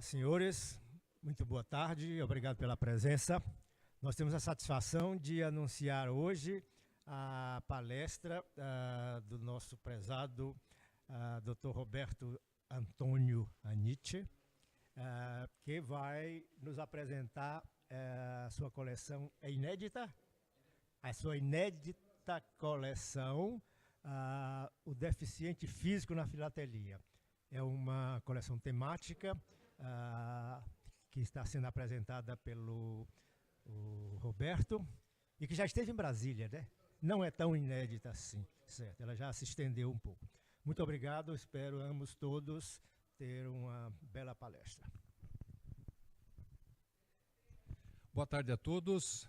Senhores, muito boa tarde, obrigado pela presença. Nós temos a satisfação de anunciar hoje a palestra do nosso prezado Dr. Roberto Antônio Aniche, que vai nos apresentar a sua coleção inédita, a sua inédita coleção, O Deficiente Físico na Filatelia. É uma coleção temática que está sendo apresentada pelo Roberto e que já esteve em Brasília, né? Não é tão inédita assim, certo? Ela já se estendeu um pouco. Muito obrigado, esperamos todos ter uma bela palestra. Boa tarde a todos.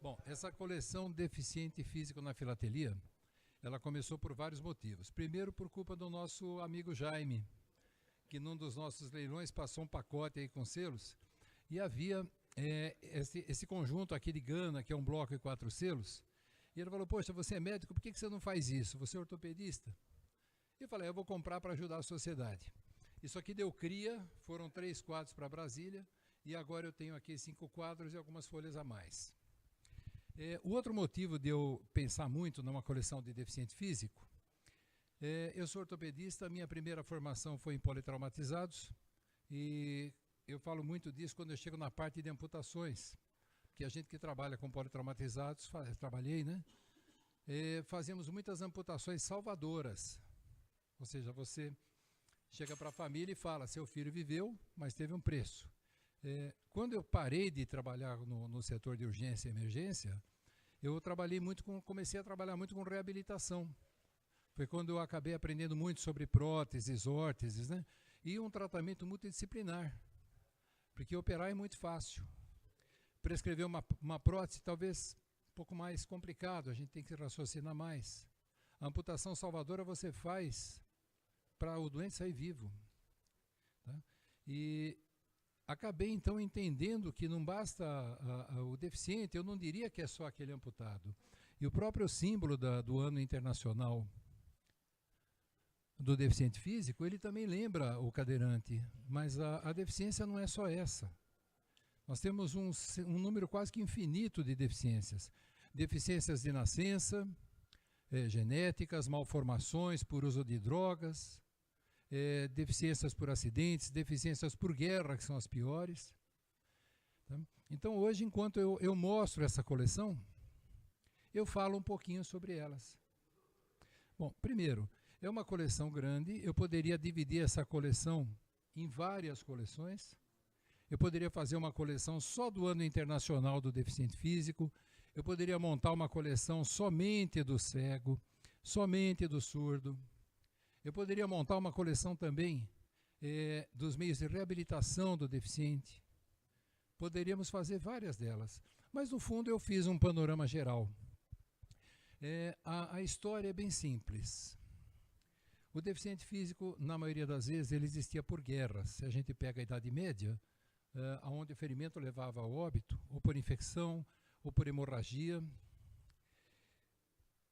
Bom, essa coleção Deficiente Físico na Filatelia, ela começou por vários motivos. Primeiro, por culpa do nosso amigo Jaime, que num dos nossos leilões passou um pacote aí com selos e havia esse conjunto aqui de Gana, que é um bloco e 4 selos. E ele falou, poxa, você é médico, por que você não faz isso? Você é ortopedista? E eu falei, eu vou comprar para ajudar a sociedade. Isso aqui deu cria, foram 3 quadros para Brasília, e agora eu tenho aqui 5 quadros e algumas folhas a mais. O outro motivo de eu pensar muito numa coleção de deficiente físico, eu sou ortopedista, minha primeira formação foi em politraumatizados, e eu falo muito disso quando eu chego na parte de amputações, que a gente que trabalha com politraumatizados, trabalhei, né? Fazemos muitas amputações salvadoras, ou seja, você chega para a família e fala, seu filho viveu, mas teve um preço. Quando eu parei de trabalhar no setor de urgência e emergência, eu comecei a trabalhar muito com reabilitação. Foi quando eu acabei aprendendo muito sobre próteses, órteses, né? E um tratamento multidisciplinar, porque operar é muito fácil. Prescrever uma prótese talvez um pouco mais complicado, a gente tem que raciocinar mais. A amputação salvadora você faz para o doente sair vivo. Tá? E acabei então entendendo que não basta o deficiente, eu não diria que é só aquele amputado. E o próprio símbolo do Ano Internacional do Deficiente Físico, ele também lembra o cadeirante, mas a deficiência não é só essa. Nós temos um número quase que infinito de deficiências. Deficiências de nascença, genéticas, malformações por uso de drogas, deficiências por acidentes, deficiências por guerra, que são as piores. Tá? Então, hoje, enquanto eu mostro essa coleção, eu falo um pouquinho sobre elas. Bom, primeiro, é uma coleção grande, eu poderia dividir essa coleção em várias coleções. Eu poderia fazer uma coleção só do Ano Internacional do Deficiente Físico, eu poderia montar uma coleção somente do cego, somente do surdo. Eu poderia montar uma coleção também dos meios de reabilitação do deficiente. Poderíamos fazer várias delas, mas no fundo eu fiz um panorama geral. A história é bem simples. O deficiente físico, na maioria das vezes, ele existia por guerras. Se a gente pega a Idade Média, onde o ferimento levava ao óbito, ou por infecção, ou por hemorragia.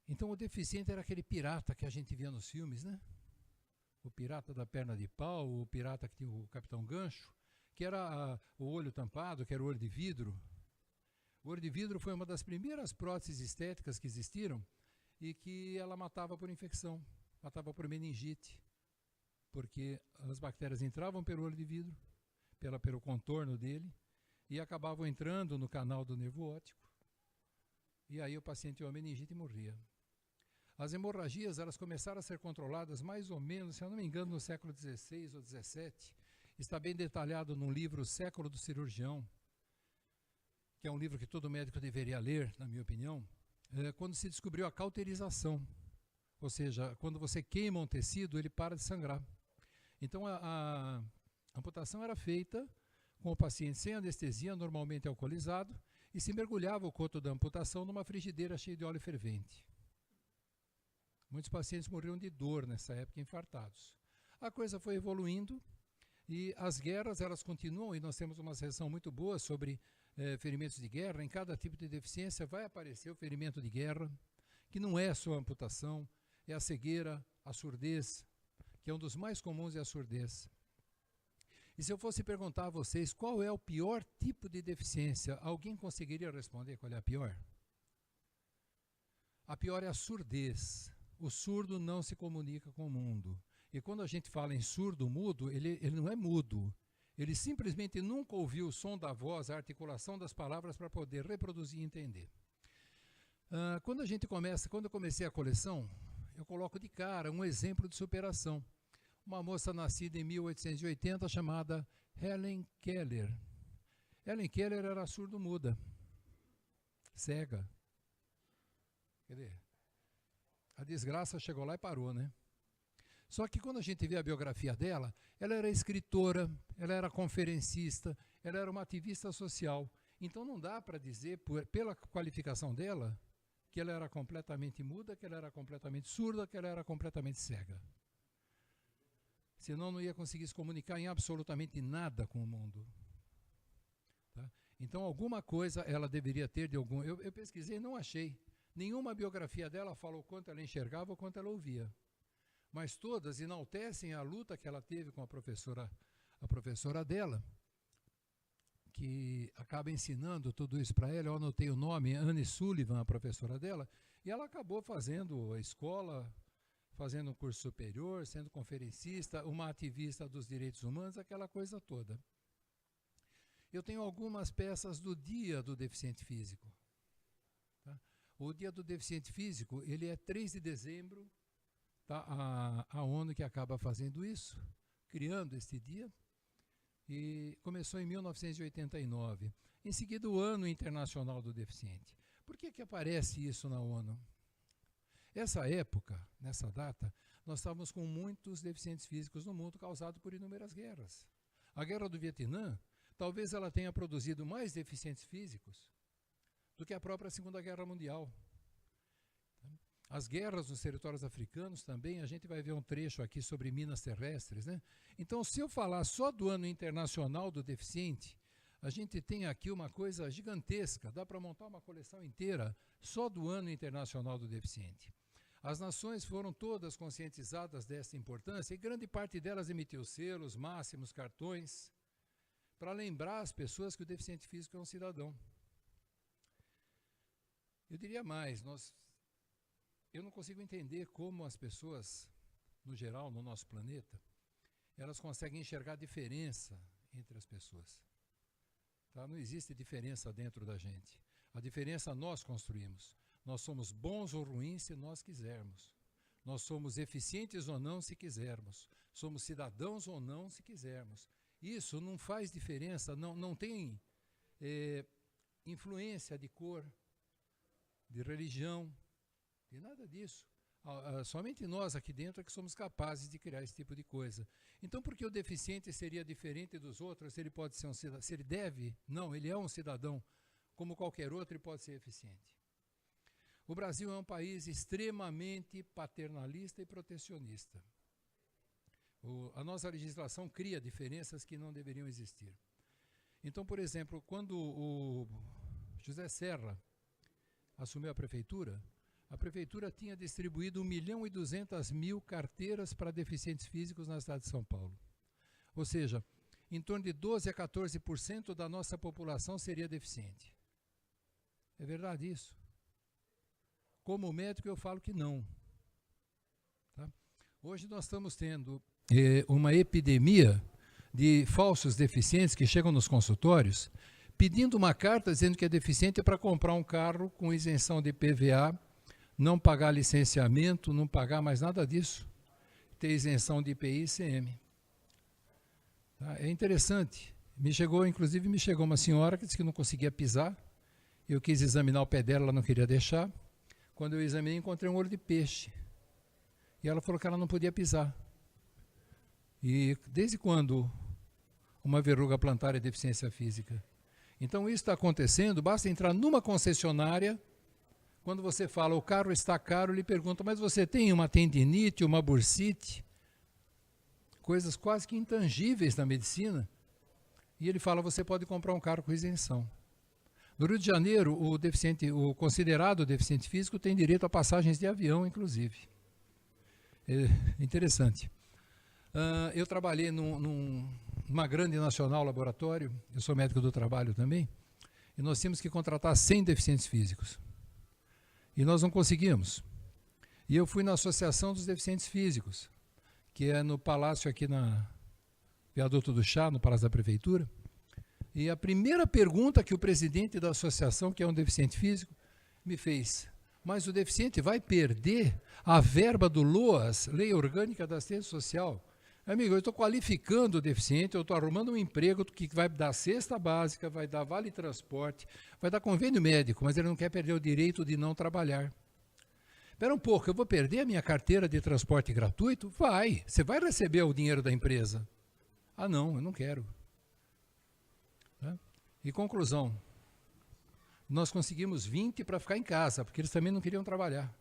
Então o deficiente era aquele pirata que a gente via nos filmes, né? O pirata da perna de pau, o pirata que tinha o Capitão Gancho, que era o olho tampado, que era o olho de vidro. O olho de vidro foi uma das primeiras próteses estéticas que existiram e que ela matava por infecção, matava por meningite, porque as bactérias entravam pelo olho de vidro, pelo contorno dele, e acabavam entrando no canal do nervo óptico, e aí o paciente tinha uma meningite e morria. As hemorragias, elas começaram a ser controladas mais ou menos, se eu não me engano, no século XVI ou XVII. Está bem detalhado num livro, O Século do Cirurgião, que é um livro que todo médico deveria ler, na minha opinião, quando se descobriu a cauterização. Ou seja, quando você queima um tecido, ele para de sangrar. Então, a amputação era feita com o paciente sem anestesia, normalmente alcoolizado, e se mergulhava o coto da amputação numa frigideira cheia de óleo fervente. Muitos pacientes morriam de dor nessa época, infartados. A coisa foi evoluindo e as guerras, elas continuam, e nós temos uma seção muito boa sobre ferimentos de guerra. Em cada tipo de deficiência vai aparecer o ferimento de guerra, que não é só a amputação, é a cegueira, a surdez, que é um dos mais comuns, é a surdez. E se eu fosse perguntar a vocês qual é o pior tipo de deficiência, alguém conseguiria responder qual é a pior? A pior é a surdez. O surdo não se comunica com o mundo. E quando a gente fala em surdo-mudo, ele não é mudo. Ele simplesmente nunca ouviu o som da voz, a articulação das palavras para poder reproduzir e entender. Quando eu comecei a coleção, eu coloco de cara um exemplo de superação. Uma moça nascida em 1880 chamada Helen Keller. Helen Keller era surdo-muda, cega. Quer dizer, a desgraça chegou lá e parou, né? Só que quando a gente vê a biografia dela, ela era escritora, ela era conferencista, ela era uma ativista social. Então não dá para dizer, pela qualificação dela, que ela era completamente muda, que ela era completamente surda, que ela era completamente cega. Senão não ia conseguir se comunicar em absolutamente nada com o mundo. Tá? Então alguma coisa ela deveria ter de algum... Eu pesquisei e não achei. Nenhuma biografia dela fala o quanto ela enxergava ou quanto ela ouvia. Mas todas enaltecem a luta que ela teve com a professora dela, que acaba ensinando tudo isso para ela. Eu anotei o nome, Anne Sullivan, a professora dela, e ela acabou fazendo a escola, fazendo um curso superior, sendo conferencista, uma ativista dos direitos humanos, aquela coisa toda. Eu tenho algumas peças do Dia do Deficiente Físico. Tá? O Dia do Deficiente Físico, ele é 3 de dezembro, tá? A ONU que acaba fazendo isso, criando este dia, e começou em 1989. Em seguida, o Ano Internacional do Deficiente. Por que aparece isso na ONU? Essa época, nessa data, nós estávamos com muitos deficientes físicos no mundo, causado por inúmeras guerras. A Guerra do Vietnã, talvez ela tenha produzido mais deficientes físicos do que a própria Segunda Guerra Mundial. As guerras nos territórios africanos também, a gente vai ver um trecho aqui sobre minas terrestres, né? Então, se eu falar só do Ano Internacional do Deficiente, a gente tem aqui uma coisa gigantesca, dá para montar uma coleção inteira só do Ano Internacional do Deficiente. As nações foram todas conscientizadas dessa importância e grande parte delas emitiu selos, máximos, cartões, para lembrar as pessoas que o deficiente físico é um cidadão. Eu diria mais, eu não consigo entender como as pessoas, no geral, no nosso planeta, elas conseguem enxergar diferença entre as pessoas. Tá? Não existe diferença dentro da gente. A diferença nós construímos. Nós somos bons ou ruins se nós quisermos. Nós somos eficientes ou não se quisermos. Somos cidadãos ou não se quisermos. Isso não faz diferença, não tem influência de cor, de religião, de nada disso. Somente nós aqui dentro é que somos capazes de criar esse tipo de coisa. Então, por que o deficiente seria diferente dos outros? Se ele pode ser um cidadão, se ele deve? Não, ele é um cidadão, como qualquer outro, e pode ser eficiente. O Brasil é um país extremamente paternalista e protecionista. A nossa legislação cria diferenças que não deveriam existir. Então, por exemplo, quando o José Serra assumiu a prefeitura tinha distribuído 1.200.000 carteiras para deficientes físicos na cidade de São Paulo. Ou seja, em torno de 12% a 14% da nossa população seria deficiente. É verdade isso? Como médico eu falo que não. Tá? Hoje nós estamos tendo uma epidemia de falsos deficientes que chegam nos consultórios pedindo uma carta dizendo que é deficiente para comprar um carro com isenção de IPVA, não pagar licenciamento, não pagar mais nada disso, ter isenção de IPI e ICM. Tá? É interessante. Inclusive me chegou uma senhora que disse que não conseguia pisar, eu quis examinar o pé dela, ela não queria deixar. Quando eu examinei, encontrei um olho de peixe. E ela falou que ela não podia pisar. E desde quando uma verruga plantar é deficiência física? Então isso está acontecendo, basta entrar numa concessionária, quando você fala o carro está caro, ele pergunta, mas você tem uma tendinite, uma bursite? Coisas quase que intangíveis na medicina. E ele fala, você pode comprar um carro com isenção. No Rio de Janeiro, o considerado deficiente físico tem direito a passagens de avião, inclusive. É interessante. Eu trabalhei numa grande nacional laboratório, eu sou médico do trabalho também, e nós tínhamos que contratar 100 deficientes físicos. E nós não conseguimos. E eu fui na Associação dos Deficientes Físicos, que é no palácio aqui na Viaduto do Chá, no Palácio da Prefeitura. E a primeira pergunta que o presidente da associação, que é um deficiente físico, me fez: mas o deficiente vai perder a verba do LOAS, Lei Orgânica da Assistência Social? Amigo, eu estou qualificando o deficiente, eu estou arrumando um emprego que vai dar cesta básica, vai dar vale transporte, vai dar convênio médico, mas ele não quer perder o direito de não trabalhar. Espera um pouco, eu vou perder a minha carteira de transporte gratuito? Vai, você vai receber o dinheiro da empresa. Ah não, eu não quero. E conclusão, nós conseguimos 20 para ficar em casa, porque eles também não queriam trabalhar.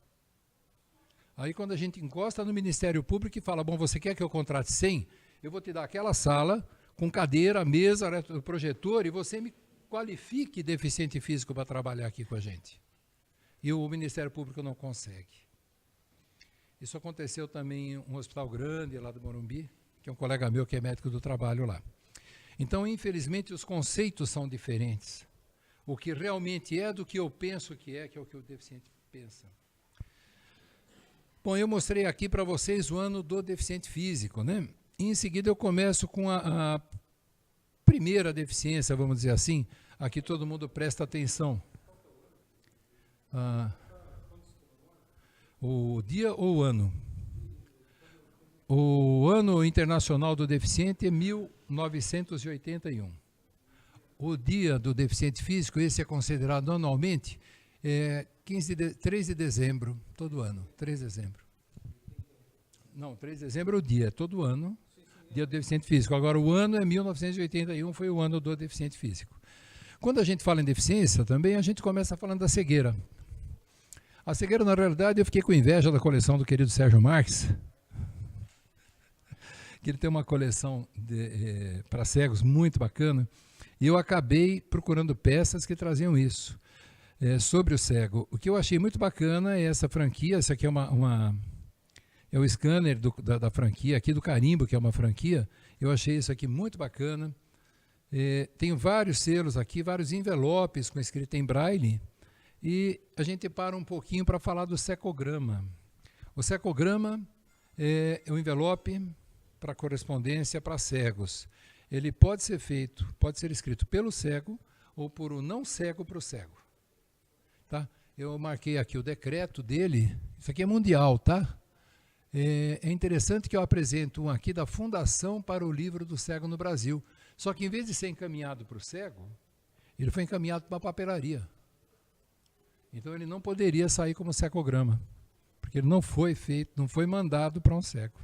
Aí quando a gente encosta no Ministério Público e fala, bom, você quer que eu contrate 100? Eu vou te dar aquela sala com cadeira, mesa, projetor, e você me qualifique deficiente físico para trabalhar aqui com a gente. E o Ministério Público não consegue. Isso aconteceu também em um hospital grande lá do Morumbi, que é um colega meu que é médico do trabalho lá. Então, infelizmente, os conceitos são diferentes. O que realmente é do que eu penso que é o que o deficiente pensa. Bom, eu mostrei aqui para vocês o ano do deficiente físico, né? E em seguida eu começo com a primeira deficiência, vamos dizer assim. Aqui todo mundo presta atenção. O dia ou o ano? O ano internacional do deficiente é 1981. O dia do deficiente físico, esse é considerado anualmente, é 3 de dezembro, todo ano, 3 de dezembro. Não, 3 de dezembro é o dia, todo ano, dia do deficiente físico. Agora, o ano é 1981, foi o ano do deficiente físico. Quando a gente fala em deficiência, também a gente começa falando da cegueira. A cegueira, na realidade, eu fiquei com inveja da coleção do querido Sérgio Marques, que ele tem uma coleção para cegos muito bacana, e eu acabei procurando peças que traziam isso, sobre o cego. O que eu achei muito bacana é essa franquia, essa aqui é o scanner da franquia, aqui do Carimbo, que é uma franquia, eu achei isso aqui muito bacana. Tem vários selos aqui, vários envelopes com escrita em braille, e a gente para um pouquinho para falar do secograma. O secograma é um envelope para correspondência para cegos. Ele pode ser feito, pode ser escrito pelo cego ou por um não cego para o cego. Tá? Eu marquei aqui o decreto dele, isso aqui é mundial, tá? É interessante que eu apresento um aqui da Fundação para o Livro do Cego no Brasil. Só que em vez de ser encaminhado para o cego, ele foi encaminhado para uma papelaria. Então ele não poderia sair como secograma, porque ele não foi feito, não foi mandado para um cego.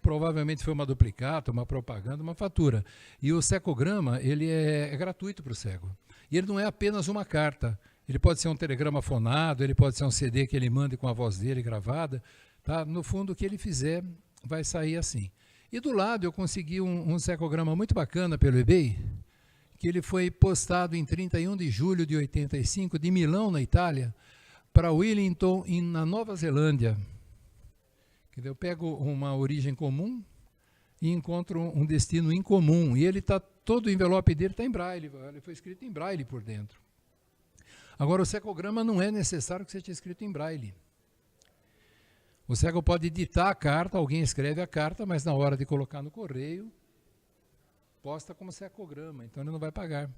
Provavelmente foi uma duplicata, uma propaganda, uma fatura. E o secograma, ele é gratuito para o cego. E ele não é apenas uma carta. Ele pode ser um telegrama fonado, ele pode ser um CD que ele mande com a voz dele gravada. Tá? No fundo, o que ele fizer vai sair assim. E do lado eu consegui um secograma muito bacana pelo eBay, que ele foi postado em 31 de julho de 85, de Milão, na Itália, para Wellington, na Nova Zelândia. Eu pego uma origem comum e encontro um destino incomum. E ele tá, todo o envelope dele está em braille, ele foi escrito em braille por dentro. Agora, o secograma não é necessário que seja escrito em braille. O cego pode ditar a carta, alguém escreve a carta, mas na hora de colocar no correio, posta como secograma, então ele não vai pagar.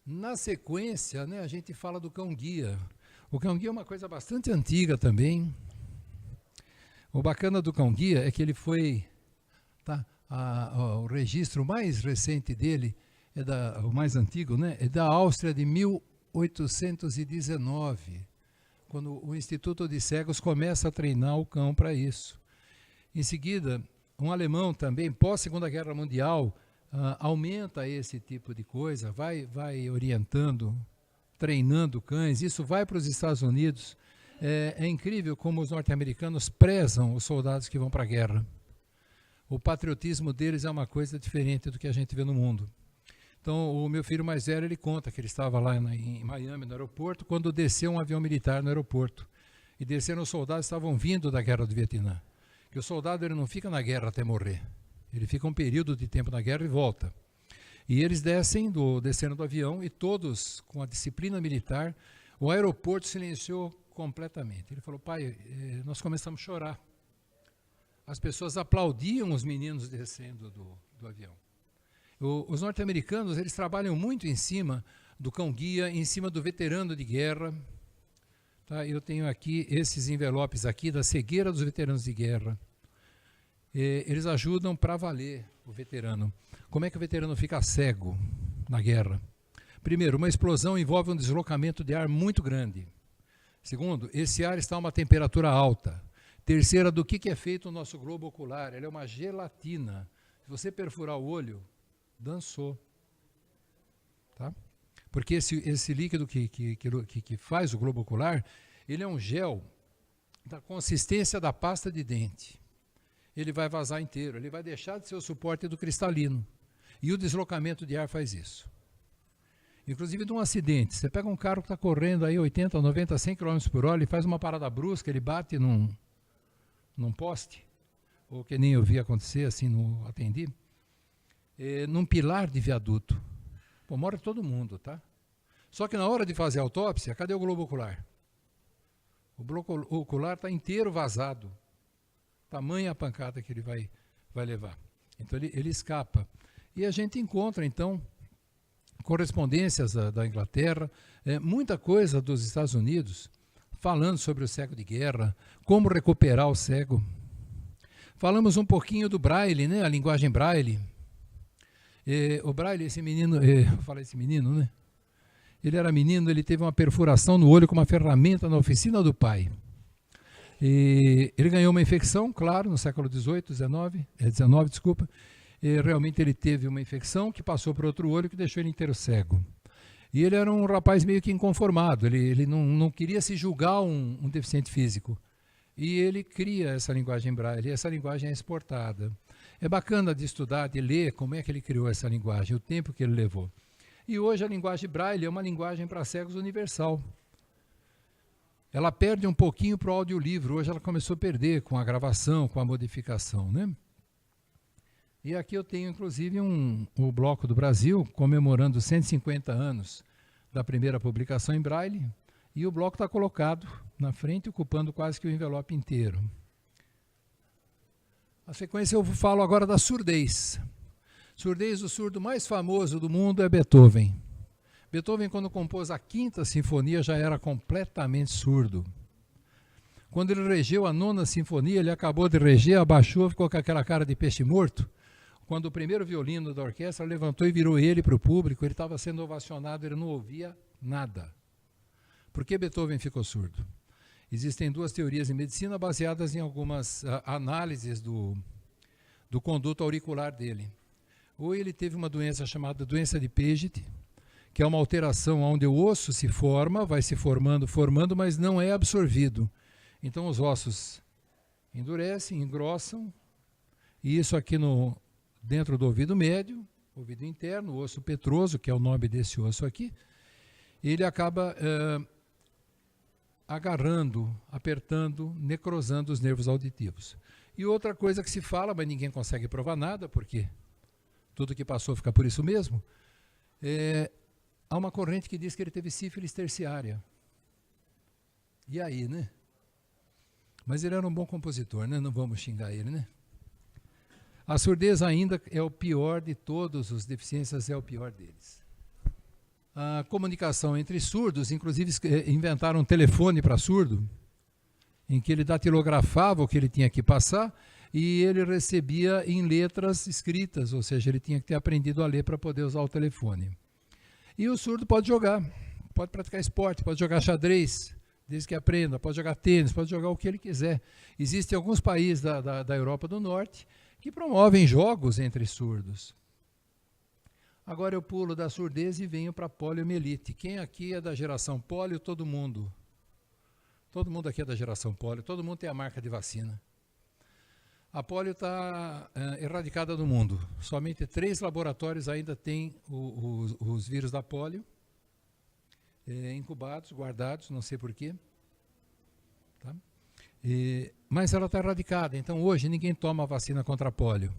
Na sequência, né, a gente fala do cão-guia. O cão-guia é uma coisa bastante antiga também. O bacana do cão-guia é que ele foi, tá, o registro mais recente dele, o mais antigo, né, é da Áustria de 1819, quando o Instituto de Cegos começa a treinar o cão para isso. Em seguida, um alemão também, pós-Segunda Guerra Mundial, aumenta esse tipo de coisa, vai orientando, treinando cães, isso vai para os Estados Unidos. É incrível como os norte-americanos prezam os soldados que vão para a guerra. O patriotismo deles é uma coisa diferente do que a gente vê no mundo. Então, o meu filho mais velho, ele conta que ele estava lá em Miami, no aeroporto, quando desceu um avião militar no aeroporto. E desceram os soldados que estavam vindo da guerra do Vietnã. que o soldado ele não fica na guerra até morrer. Ele fica um período de tempo na guerra e volta. E eles descendo do avião e todos, com a disciplina militar, o aeroporto silenciou completamente. Ele falou, pai, nós começamos a chorar. As pessoas aplaudiam os meninos descendo do avião. Os norte-americanos, eles trabalham muito em cima do cão-guia, em cima do veterano de guerra. Tá? Eu tenho aqui esses envelopes aqui da cegueira dos veteranos de guerra. Eles ajudam para valer o veterano. Como é que o veterano fica cego na guerra? Primeiro, uma explosão envolve um deslocamento de ar muito grande. Segundo, esse ar está a uma temperatura alta. Terceira, do que é feito o nosso globo ocular? Ele é uma gelatina. Se você perfurar o olho, dançou. Tá? Porque esse líquido que faz o globo ocular, ele é um gel da consistência da pasta de dente. Ele vai vazar inteiro, ele vai deixar de ser o suporte do cristalino. E o deslocamento de ar faz isso. Inclusive de um acidente, você pega um carro que está correndo aí 80, 90, 100 km por hora, ele faz uma parada brusca, ele bate num poste, ou que nem eu vi acontecer, assim, no atendi, num pilar de viaduto. Pô, morre todo mundo, tá? Só que na hora de fazer a autópsia, cadê o globo ocular? O globo ocular está inteiro vazado. Tamanha a pancada que ele vai levar. Então ele escapa. E a gente encontra, então, correspondências da Inglaterra, muita coisa dos Estados Unidos, falando sobre o cego de guerra, como recuperar o cego. Falamos um pouquinho do Braille, né? A linguagem Braille. O Braille, esse menino, fala esse menino, né? Ele era menino, ele teve uma perfuração no olho com uma ferramenta na oficina do pai. Ele ganhou uma infecção, claro, no século XVIII, XIX, realmente ele teve uma infecção que passou para outro olho que deixou ele inteiro cego. E ele era um rapaz meio que inconformado, ele não queria se julgar um deficiente físico. E ele cria essa linguagem Braille, e essa linguagem é exportada. É bacana de estudar, de ler como é que ele criou essa linguagem, o tempo que ele levou. E hoje a linguagem Braille é uma linguagem para cegos universal. Ela perde um pouquinho para o audiolivro, hoje ela começou a perder com a gravação, com a modificação, né? E aqui eu tenho, inclusive, o Bloco do Brasil, comemorando 150 anos da primeira publicação em Braille, e o bloco está colocado na frente, ocupando quase que o envelope inteiro. Na sequência eu falo agora da surdez. Surdez, o surdo mais famoso do mundo é Beethoven. Beethoven, quando compôs a Quinta Sinfonia, já era completamente surdo. Quando ele regeu a Nona Sinfonia, ele acabou de reger, abaixou, ficou com aquela cara de peixe morto. Quando o primeiro violino da orquestra levantou e virou ele para o público, ele estava sendo ovacionado, ele não ouvia nada. Por que Beethoven ficou surdo? Existem duas teorias em medicina baseadas em algumas análises do conduto auricular dele. Ou ele teve uma doença chamada doença de Paget, que é uma alteração onde o osso se forma, vai se formando, mas não é absorvido. Então os ossos endurecem, engrossam, e isso aqui dentro do ouvido médio, ouvido interno, o osso petroso, que é o nome desse osso aqui, ele acaba agarrando, apertando, necrosando os nervos auditivos. E outra coisa que se fala, mas ninguém consegue provar nada, porque tudo que passou fica por isso mesmo, há uma corrente que diz que ele teve sífilis terciária. E aí, né? Mas ele era um bom compositor, né? Não vamos xingar ele, né? A surdez ainda é o pior de todos os deficiências, é o pior deles. A comunicação entre surdos, inclusive inventaram um telefone para surdo, em que ele datilografava o que ele tinha que passar e ele recebia em letras escritas, ou seja, ele tinha que ter aprendido a ler para poder usar o telefone. E o surdo pode jogar, pode praticar esporte, pode jogar xadrez, desde que aprenda, pode jogar tênis, pode jogar o que ele quiser. Existem alguns países da Europa do Norte que promovem jogos entre surdos. Agora eu pulo da surdez e venho para a poliomielite. Quem aqui é da geração polio? Todo mundo. Todo mundo aqui é da geração polio, todo mundo tem a marca de vacina. A polio está erradicada do mundo. Somente 3 laboratórios ainda têm os vírus da polio, incubados, guardados, não sei porquê. Tá? Mas ela está erradicada, então hoje ninguém toma a vacina contra a pólio.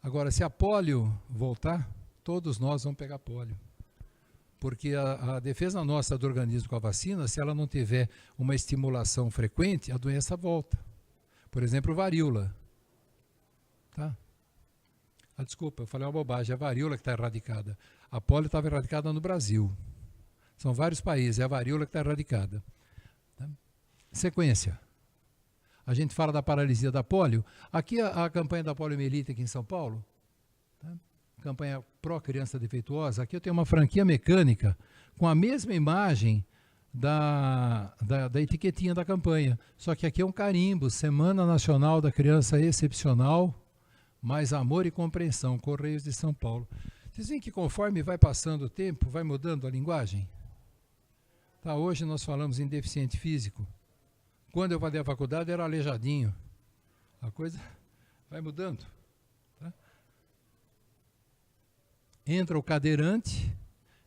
Agora, se a pólio voltar, todos nós vamos pegar pólio. Porque a defesa nossa do organismo com a vacina, se ela não tiver uma estimulação frequente, a doença volta. Por exemplo, varíola. Tá? Desculpa, eu falei uma bobagem, é a varíola que está erradicada. A pólio estava erradicada no Brasil. São vários países, é a varíola que está erradicada. Tá? Sequência. A gente fala da paralisia da pólio. Aqui a campanha da poliomielite aqui em São Paulo. Tá? Campanha pró-criança defeituosa. Aqui eu tenho uma franquia mecânica com a mesma imagem da etiquetinha da campanha. Só que aqui é um carimbo, Semana Nacional da Criança Excepcional, mais amor e compreensão, Correios de São Paulo. Vocês veem que conforme vai passando o tempo, vai mudando a linguagem? Tá, hoje nós falamos em deficiente físico. Quando eu fazia a faculdade era aleijadinho. A coisa vai mudando. Tá? Entra o cadeirante,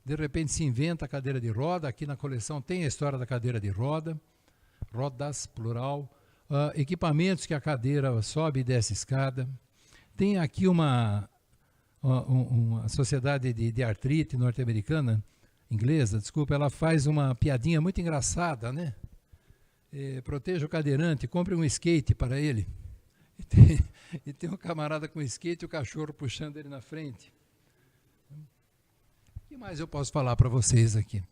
de repente se inventa a cadeira de roda. Aqui na coleção tem a história da cadeira de roda, rodas, plural. Equipamentos que a cadeira sobe e desce escada. Tem aqui uma sociedade de artrite norte-americana, inglesa, desculpa, ela faz uma piadinha muito engraçada, né? Proteja o cadeirante, compre um skate para ele. E tem um camarada com skate e o cachorro puxando ele na frente. O que mais eu posso falar para vocês aqui?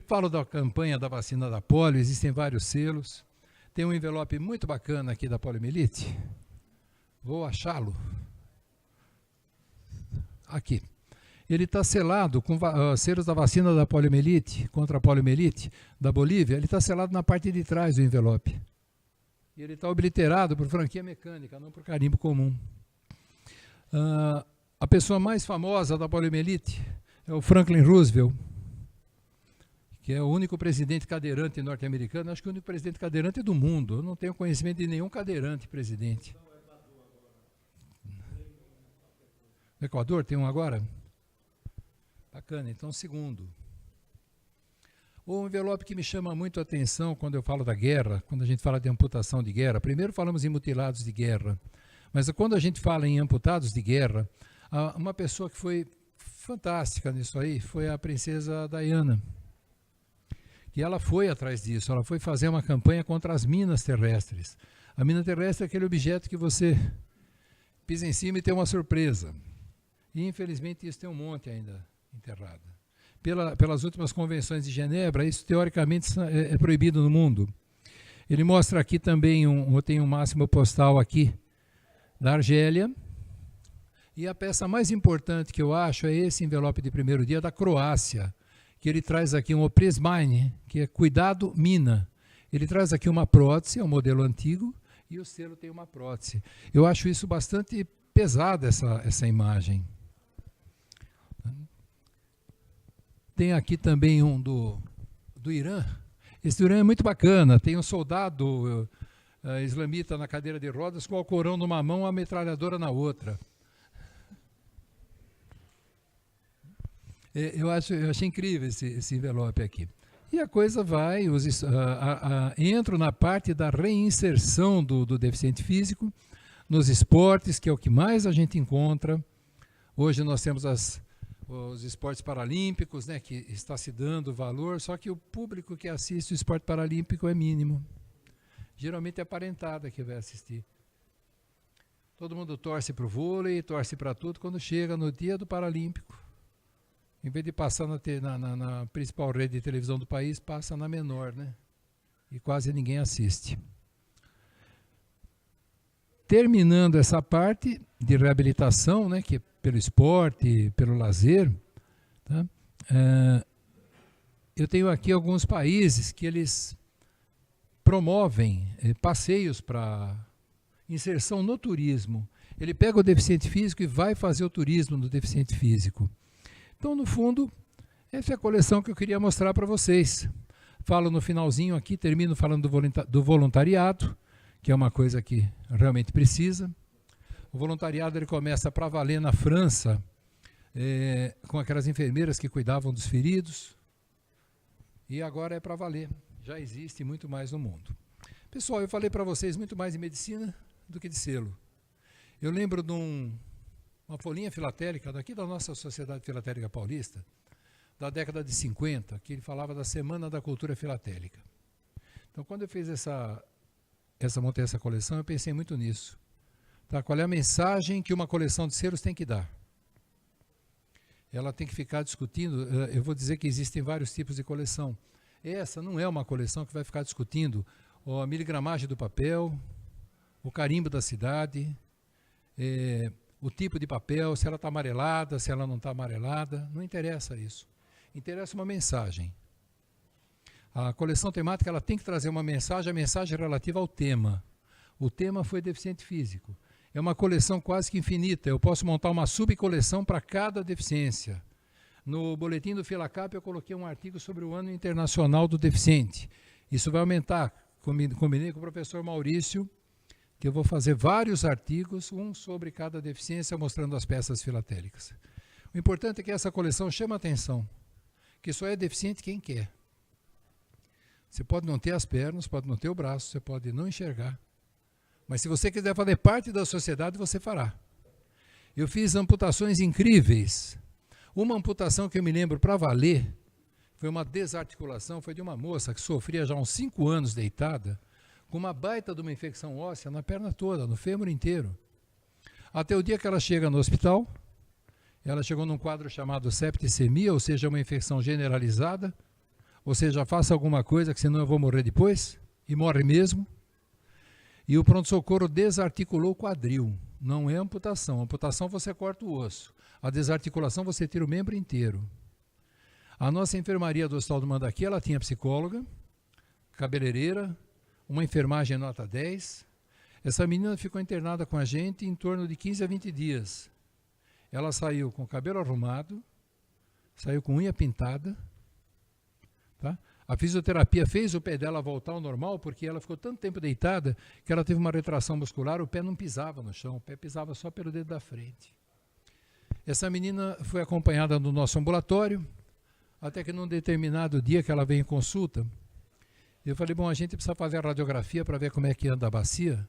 Falo da campanha da vacina da pólio, existem vários selos. Tem um envelope muito bacana aqui da poliomielite. Vou achá-lo. Aqui. Ele está selado com selos da vacina da poliomielite, contra a poliomielite, da Bolívia. Ele está selado na parte de trás do envelope. E ele está obliterado por franquia mecânica, não por carimbo comum. A pessoa mais famosa da poliomielite é o Franklin Roosevelt, que é o único presidente cadeirante norte-americano, acho que o único presidente cadeirante do mundo. Eu não tenho conhecimento de nenhum cadeirante presidente. No Equador tem um agora? Bacana, então segundo. O envelope que me chama muito a atenção quando eu falo da guerra, quando a gente fala de amputação de guerra, primeiro falamos em mutilados de guerra, mas quando a gente fala em amputados de guerra, uma pessoa que foi fantástica nisso aí foi a princesa Diana. E ela foi atrás disso, ela foi fazer uma campanha contra as minas terrestres. A mina terrestre é aquele objeto que você pisa em cima e tem uma surpresa. E infelizmente isso tem um monte ainda enterrado. Pelas últimas convenções de Genebra, isso teoricamente é proibido no mundo. Ele mostra aqui também, tem um máximo postal aqui da Argélia. E a peça mais importante que eu acho é esse envelope de primeiro dia da Croácia, que ele traz aqui um Oprismine, que é cuidado mina. Ele traz aqui uma prótese, é um modelo antigo, e o selo tem uma prótese. Eu acho isso bastante pesada, essa imagem. Tem aqui também um do Irã. Esse do Irã é muito bacana. Tem um soldado islamita na cadeira de rodas com o Alcorão numa mão e a metralhadora na outra. Eu achei incrível esse envelope aqui. E a coisa vai, entro na parte da reinserção do deficiente físico nos esportes, que é o que mais a gente encontra. Hoje nós temos os esportes paralímpicos, né, que está se dando valor, só que o público que assiste o esporte paralímpico é mínimo. Geralmente é a parentada que vai assistir. Todo mundo torce para o vôlei, torce para tudo, quando chega no dia do Paralímpico, em vez de passar na principal rede de televisão do país, passa na menor, né? E quase ninguém assiste. Terminando essa parte de reabilitação, né, que é pelo esporte, pelo lazer, tá? Eu tenho aqui alguns países que eles promovem passeios para inserção no turismo. Ele pega o deficiente físico e vai fazer o turismo do deficiente físico. Então, no fundo, essa é a coleção que eu queria mostrar para vocês. Falo no finalzinho aqui, termino falando do voluntariado, que é uma coisa que realmente precisa. O voluntariado ele começa para valer na França, com aquelas enfermeiras que cuidavam dos feridos, e agora é para valer. Já existe muito mais no mundo. Pessoal, eu falei para vocês muito mais de medicina do que de selo. Eu lembro de uma folhinha filatélica daqui da nossa Sociedade Filatélica Paulista, da década de 50, que ele falava da Semana da Cultura Filatélica. Então, quando eu fiz montei essa coleção, eu pensei muito nisso. Tá? Qual é a mensagem que uma coleção de selos tem que dar? Ela tem que ficar discutindo, eu vou dizer que existem vários tipos de coleção. Essa não é uma coleção que vai ficar discutindo a miligramagem do papel, o carimbo da cidade, o tipo de papel, se ela está amarelada, se ela não está amarelada, não interessa isso. Interessa uma mensagem. A coleção temática ela tem que trazer uma mensagem, a mensagem relativa ao tema. O tema foi deficiente físico. É uma coleção quase que infinita, eu posso montar uma subcoleção para cada deficiência. No boletim do Filacap eu coloquei um artigo sobre o Ano Internacional do Deficiente. Isso vai aumentar. Combinei com o professor Maurício, que eu vou fazer vários artigos, um sobre cada deficiência, mostrando as peças filatélicas. O importante é que essa coleção chame a atenção, que só é deficiente quem quer. Você pode não ter as pernas, pode não ter o braço, você pode não enxergar. Mas se você quiser fazer parte da sociedade, você fará. Eu fiz amputações incríveis. Uma amputação que eu me lembro para valer, foi uma desarticulação, foi de uma moça que sofria já uns 5 anos deitada, com uma baita de uma infecção óssea na perna toda, no fêmur inteiro. Até o dia que ela chega no hospital, ela chegou num quadro chamado septicemia, ou seja, uma infecção generalizada, ou seja, faça alguma coisa que senão eu vou morrer depois, e morre mesmo. E o pronto-socorro desarticulou o quadril, não é amputação. Amputação você corta o osso, a desarticulação você tira o membro inteiro. A nossa enfermaria do Hospital do Mandaqui, ela tinha psicóloga, cabeleireira, uma enfermagem nota 10. Essa menina ficou internada com a gente em torno de 15 a 20 dias. Ela saiu com o cabelo arrumado, saiu com unha pintada. Tá? A fisioterapia fez o pé dela voltar ao normal, porque ela ficou tanto tempo deitada que ela teve uma retração muscular, o pé não pisava no chão, o pé pisava só pelo dedo da frente. Essa menina foi acompanhada no nosso ambulatório, até que num determinado dia que ela veio em consulta, eu falei, bom, a gente precisa fazer a radiografia para ver como é que anda a bacia,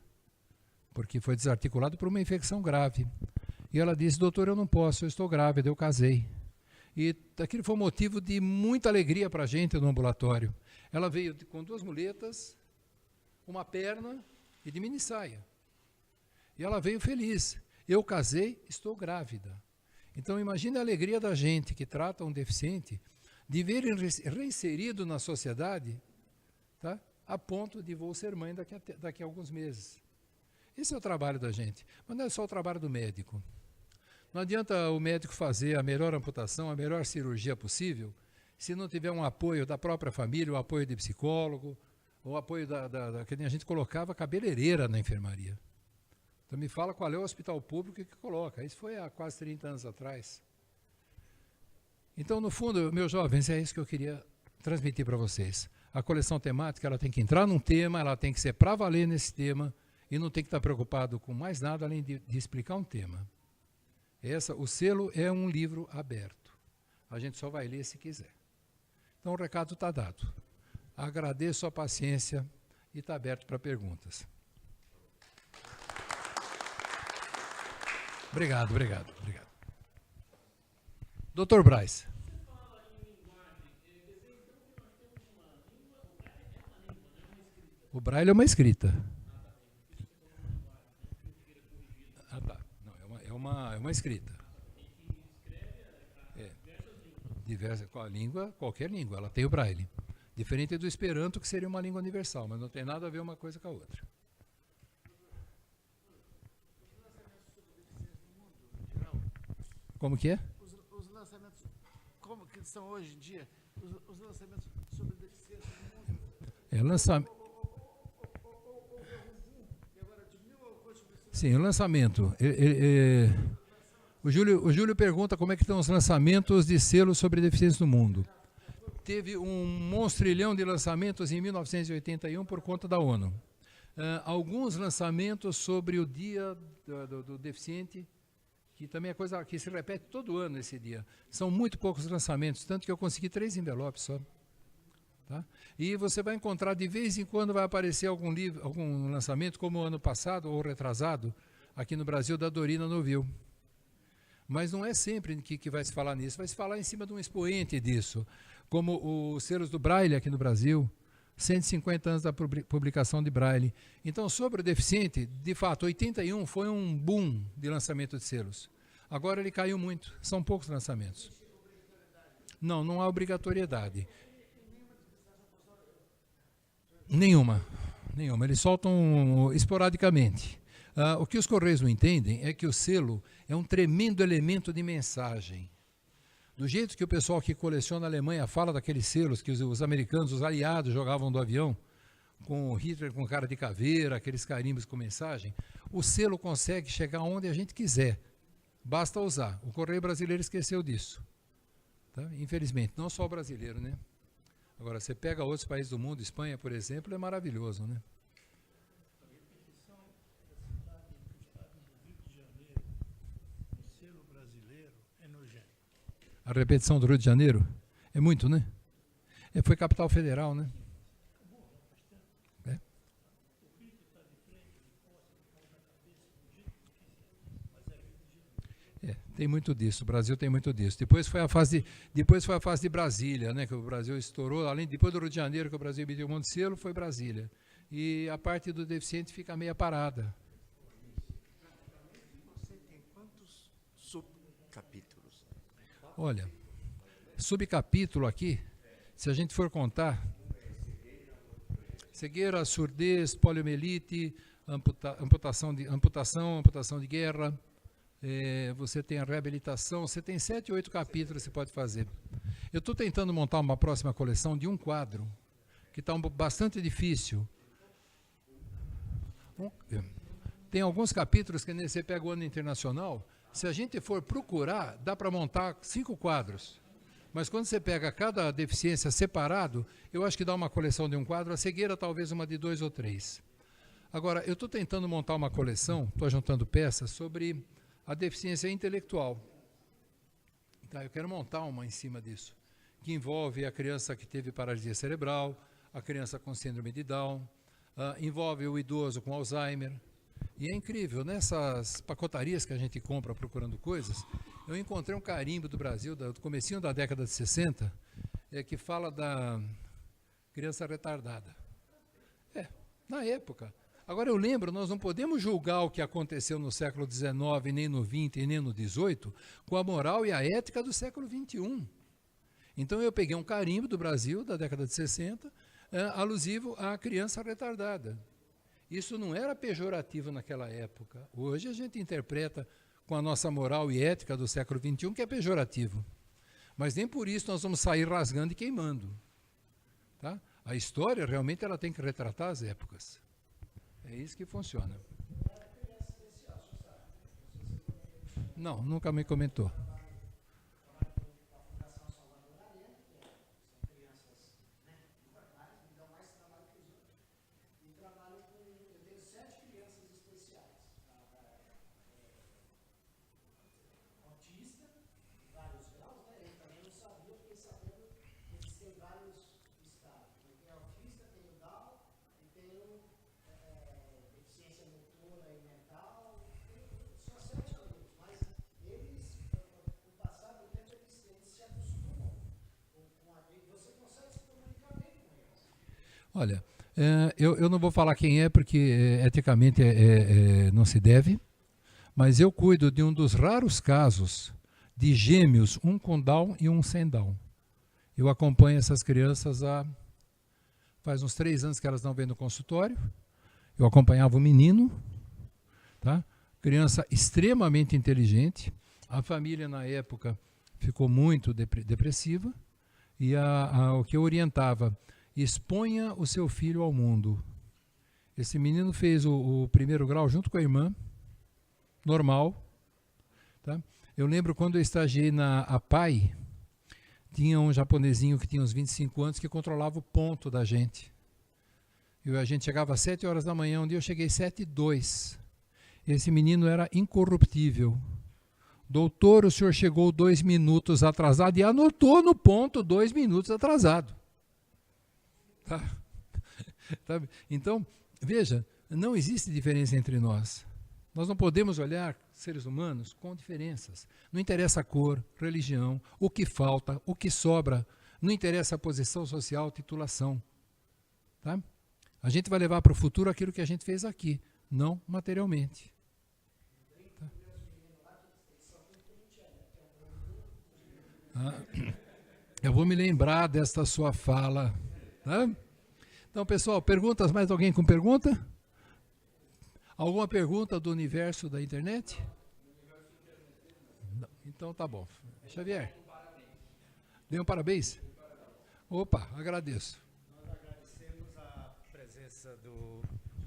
porque foi desarticulado por uma infecção grave. E ela disse, doutor, eu não posso, eu estou grávida, eu casei. E aquilo foi um motivo de muita alegria para a gente no ambulatório. Ela veio com 2 muletas, uma perna e de mini saia. E ela veio feliz. Eu casei, estou grávida. Então imagine a alegria da gente que trata um deficiente de ver ele reinserido na sociedade, tá? A ponto de vou ser mãe daqui a alguns meses. Esse é o trabalho da gente. Mas não é só o trabalho do médico. Não adianta o médico fazer a melhor amputação, a melhor cirurgia possível, se não tiver um apoio da própria família, o apoio de psicólogo, o apoio que a gente colocava cabeleireira na enfermaria. Então me fala qual é o hospital público que coloca. Isso foi há quase 30 anos atrás. Então, no fundo, meus jovens, é isso que eu queria transmitir para vocês. A coleção temática ela tem que entrar num tema, ela tem que ser para valer nesse tema, e não tem que estar preocupado com mais nada além de explicar um tema. O selo é um livro aberto. A gente só vai ler se quiser. Então o recado está dado. Agradeço a paciência e está aberto para perguntas. Obrigado. Dr. Braz. O Braille é uma escrita. É uma escrita. Diversa, qualquer língua, ela tem o Braille. Diferente do Esperanto, que seria uma língua universal, mas não tem nada a ver uma coisa com a outra. Como que é? Os lançamentos, como que são hoje em dia, os lançamentos sobre deficiência no mundo. É lançamento. Sim, o lançamento. O Júlio pergunta como é que estão os lançamentos de selos sobre deficiência no mundo. Teve um monstrilhão de lançamentos em 1981 por conta da ONU. Alguns lançamentos sobre o dia do deficiente, que também é coisa que se repete todo ano esse dia. São muito poucos lançamentos, tanto que eu consegui 3 envelopes só. Tá? E você vai encontrar, de vez em quando, vai aparecer algum livro, algum lançamento, como o ano passado ou retrasado, aqui no Brasil, da Dorina Novil. Mas não é sempre que vai se falar nisso, vai se falar em cima de um expoente disso, como os selos do Braille aqui no Brasil, 150 anos da publicação de Braille. Então, sobre o deficiente, de fato, 81 foi um boom de lançamento de selos. Agora ele caiu muito, são poucos lançamentos. Não, não há obrigatoriedade. Nenhuma. Eles soltam esporadicamente. O que os Correios não entendem é que o selo é um tremendo elemento de mensagem. Do jeito que o pessoal que coleciona a Alemanha fala daqueles selos que os americanos, os aliados, jogavam do avião, com o Hitler com cara de caveira, aqueles carimbos com mensagem, o selo consegue chegar onde a gente quiser. Basta usar. O Correio Brasileiro esqueceu disso. Tá? Infelizmente, não só o brasileiro, né? Agora, você pega outros países do mundo, Espanha, por exemplo, é maravilhoso, né? A repetição do Rio de Janeiro é muito, né? Foi capital federal, né? Tem muito disso, o Brasil tem muito disso. Depois foi a fase de Brasília, né, que o Brasil estourou, depois do Rio de Janeiro, que o Brasil emitiu um monte de selo, foi Brasília. E a parte do deficiente fica meia parada. Você tem quantos subcapítulos? Olha, subcapítulo aqui, se a gente for contar, cegueira, surdez, poliomielite, amputação de guerra, você tem a reabilitação, você tem 7 ou 8 capítulos que você pode fazer. Eu estou tentando montar uma próxima coleção de um quadro, que está bastante difícil. Tem alguns capítulos que você pega o ano internacional, se a gente for procurar, dá para montar 5 quadros. Mas quando você pega cada deficiência separado, eu acho que dá uma coleção de um quadro, a cegueira talvez uma de 2 ou 3. Agora, eu estou tentando montar uma coleção, estou juntando peças sobre a deficiência intelectual. Tá, eu quero montar uma em cima disso, que envolve a criança que teve paralisia cerebral, a criança com síndrome de Down, envolve o idoso com Alzheimer. E é incrível, nessas pacotarias que a gente compra procurando coisas, eu encontrei um carimbo do Brasil, do comecinho da década de 60, que fala da criança retardada. Na época. Agora eu lembro, nós não podemos julgar o que aconteceu no século XIX, nem no XX e nem no XVIII, com a moral e a ética do século XXI. Então eu peguei um carimbo do Brasil, da década de 60, alusivo à criança retardada. Isso não era pejorativo naquela época. Hoje a gente interpreta com a nossa moral e ética do século XXI que é pejorativo. Mas nem por isso nós vamos sair rasgando e queimando. Tá? A história realmente ela tem que retratar as épocas. É isso que funciona. Não, nunca me comentou. Olha, eu não vou falar quem é, porque eticamente não se deve, mas eu cuido de um dos raros casos de gêmeos, um com Down e um sem Down. Eu acompanho essas crianças faz uns 3 anos que elas não vêm no consultório. Eu acompanhava o menino, tá? Criança extremamente inteligente. A família, na época, ficou muito depressiva, e o que eu orientava: exponha o seu filho ao mundo. Esse menino fez o primeiro grau junto com a irmã, normal. Tá? Eu lembro quando eu estagiei na APAI, tinha um japonesinho que tinha uns 25 anos que controlava o ponto da gente. A gente chegava às 7 horas da manhã, um dia eu cheguei 7h02. Esse menino era incorruptível. Doutor, o senhor chegou 2 minutos atrasado, e anotou no ponto 2 minutos atrasado. Tá? Tá? Então, veja, não existe diferença entre nós. Nós não podemos olhar seres humanos com diferenças. Não interessa a cor, religião, o que falta, o que sobra. Não interessa a posição social, titulação. Tá? A gente vai levar para o futuro aquilo que a gente fez aqui, não materialmente. Tá? Eu vou me lembrar desta sua fala. Tá? Então, pessoal, perguntas? Mais alguém com pergunta? Alguma pergunta do universo da internet? Não. Então tá bom. Xavier, dê um parabéns? Opa, agradeço. Nós agradecemos a presença do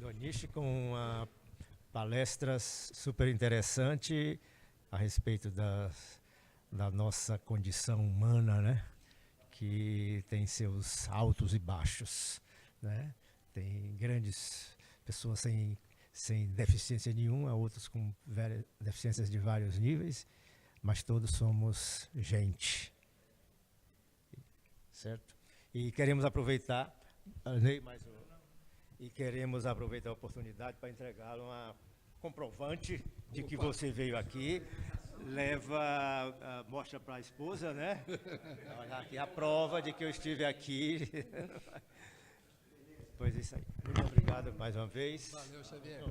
Onishi com uma palestra super interessante a respeito da nossa condição humana, né? Que tem seus altos e baixos, né? Tem grandes pessoas sem deficiência nenhuma, outros com deficiências de vários níveis, mas todos somos gente. Certo? E queremos aproveitar, queremos aproveitar a oportunidade para entregá-lo uma comprovante de que você veio aqui. Mostra para a esposa, né? Olha aqui a prova de que eu estive aqui. Pois isso aí. Muito obrigado mais uma vez. Valeu, Xavier.